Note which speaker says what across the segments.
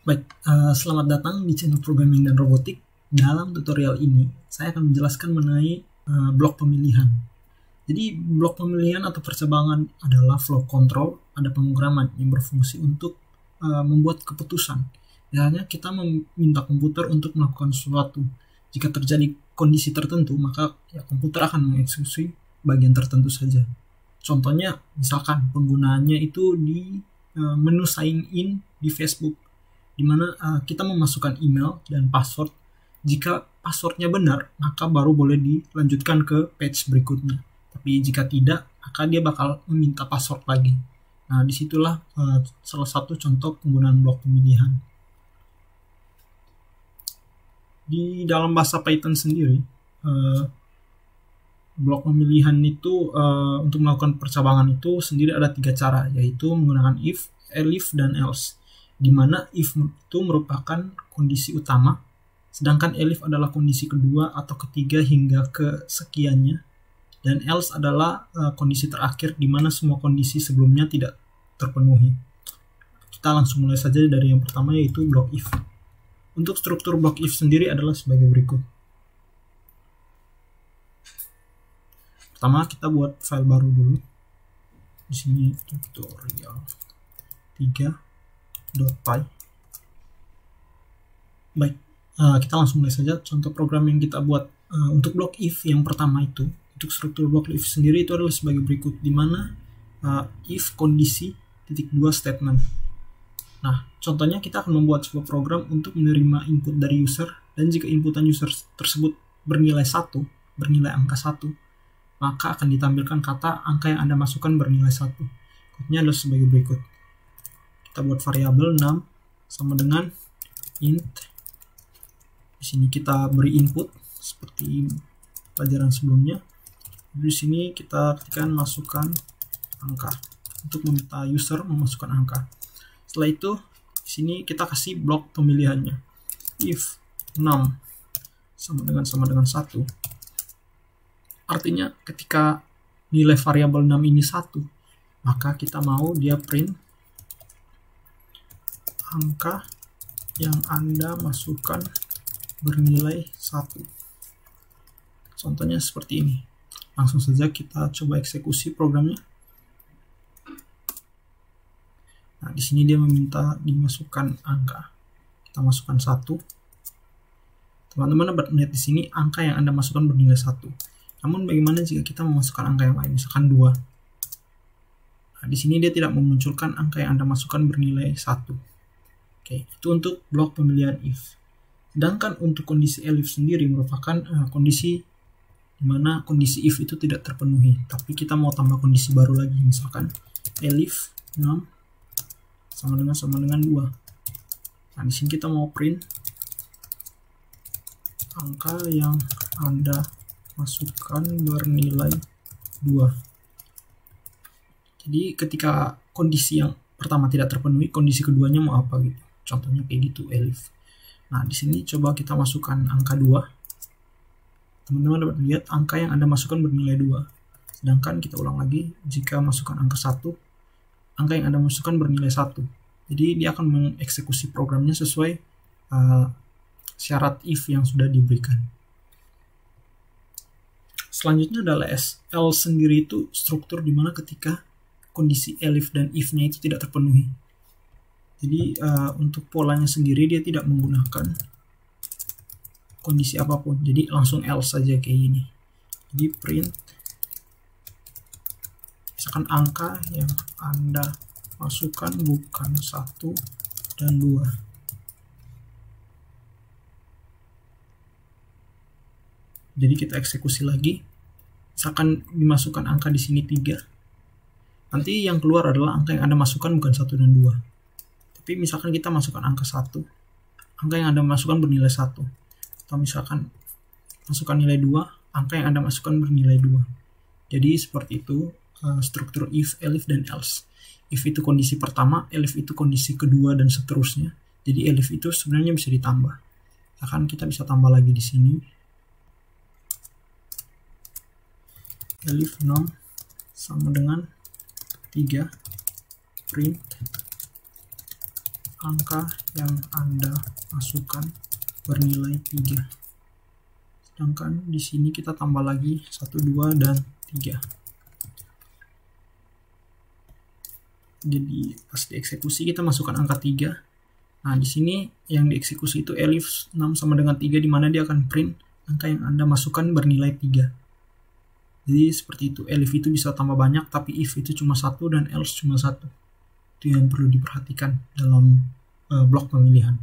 Speaker 1: Baik, selamat datang di channel Programming dan Robotik. Dalam tutorial ini, saya akan menjelaskan mengenai blok pemilihan. Jadi, blok pemilihan atau percabangan adalah flow control, ada pemrograman yang berfungsi untuk membuat keputusan. Misalnya, kita meminta komputer untuk melakukan sesuatu. Jika terjadi kondisi tertentu, maka komputer akan mengeksekusi bagian tertentu saja. Contohnya, misalkan penggunaannya itu di menu sign in di Facebook, di mana kita memasukkan email dan password. Jika passwordnya benar, maka baru boleh dilanjutkan ke page berikutnya. Tapi jika tidak, maka dia bakal meminta password lagi. Nah, disitulah salah satu contoh penggunaan blok pemilihan. Di dalam bahasa Python sendiri, blok pemilihan itu untuk melakukan percabangan itu sendiri ada 3 cara, yaitu menggunakan if, elif, dan else. Di mana if itu merupakan kondisi utama, sedangkan elif adalah kondisi kedua atau ketiga hingga kesekiannya, dan else adalah kondisi terakhir di mana semua kondisi sebelumnya tidak terpenuhi. Kita langsung mulai saja dari yang pertama, yaitu blok if. Untuk struktur blok if sendiri adalah sebagai berikut. Pertama, kita buat file baru dulu. Di sini tutorial 3.py. Baik, kita langsung mulai saja. Contoh program yang kita buat untuk blok if yang pertama itu, untuk struktur blok if sendiri itu adalah sebagai berikut, di mana if kondisi .2 statement. Nah, contohnya kita akan membuat sebuah program untuk menerima input dari user, dan jika inputan user tersebut bernilai 1, bernilai angka 1, maka akan ditampilkan kata angka yang Anda masukkan bernilai 1. Kodenya adalah sebagai berikut. Kita buat variabel 6 sama dengan int. Di sini kita beri input seperti pelajaran sebelumnya. Di sini kita ketikkan masukkan angka untuk meminta user memasukkan angka. Setelah itu, di sini kita kasih blok pemilihannya. If 6 sama dengan 1. Artinya ketika nilai variabel 6 ini 1, maka kita mau dia print angka yang Anda masukkan bernilai 1. Contohnya seperti ini. Langsung saja kita coba eksekusi programnya. Nah, di sini dia meminta dimasukkan angka. Kita masukkan 1. Teman-teman dapat melihat di sini angka yang Anda masukkan bernilai 1. Namun bagaimana jika kita memasukkan angka yang lain, misalkan 2? Nah, di sini dia tidak memunculkan angka yang Anda masukkan bernilai 1. Oke, itu untuk blok pemilihan if. Sedangkan untuk kondisi elif sendiri merupakan kondisi di mana kondisi if itu tidak terpenuhi, tapi kita mau tambah kondisi baru lagi, misalkan elif 6 sama dengan 2. Nah, di sini kita mau print angka yang Anda masukkan bernilai 2. Jadi ketika kondisi yang pertama tidak terpenuhi, kondisi keduanya mau apa gitu. Contohnya kayak gitu, elif. Nah, di sini coba kita masukkan angka 2. Teman-teman dapat lihat angka yang Anda masukkan bernilai 2. Sedangkan kita ulang lagi, jika masukkan angka 1, angka yang Anda masukkan bernilai 1. Jadi dia akan mengeksekusi programnya sesuai syarat if yang sudah diberikan. Selanjutnya adalah L sendiri, itu struktur dimana ketika kondisi elif dan if-nya itu tidak terpenuhi. Jadi untuk polanya sendiri dia tidak menggunakan kondisi apapun, jadi langsung else saja kayak gini. Jadi print misalkan angka yang Anda masukkan bukan 1 dan 2. Jadi kita eksekusi lagi. Misalkan dimasukkan angka di sini 3. Nanti yang keluar adalah angka yang Anda masukkan bukan 1 dan 2. Tapi misalkan kita masukkan angka 1, angka yang Anda masukkan bernilai 1. Atau misalkan masukkan nilai 2, angka yang Anda masukkan bernilai 2. Jadi seperti itu struktur if, elif, dan else. If itu kondisi pertama, elif itu kondisi kedua, dan seterusnya. Jadi elif itu sebenarnya bisa ditambah. Misalkan kita bisa tambah lagi di sini. Elif 6 sama dengan 3, print angka yang Anda masukkan bernilai 3. Sedangkan di sini kita tambah lagi 1, 2, dan 3. Jadi pas dieksekusi kita masukkan angka 3. Nah, di sini yang dieksekusi itu elif 6 sama dengan 3, di mana dia akan print angka yang Anda masukkan bernilai 3. Jadi seperti itu, elif itu bisa tambah banyak, tapi if itu cuma 1 dan else cuma 1. Itu yang perlu diperhatikan dalam blok pemilihan.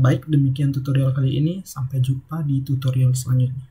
Speaker 1: Baik, demikian tutorial kali ini. Sampai jumpa di tutorial selanjutnya.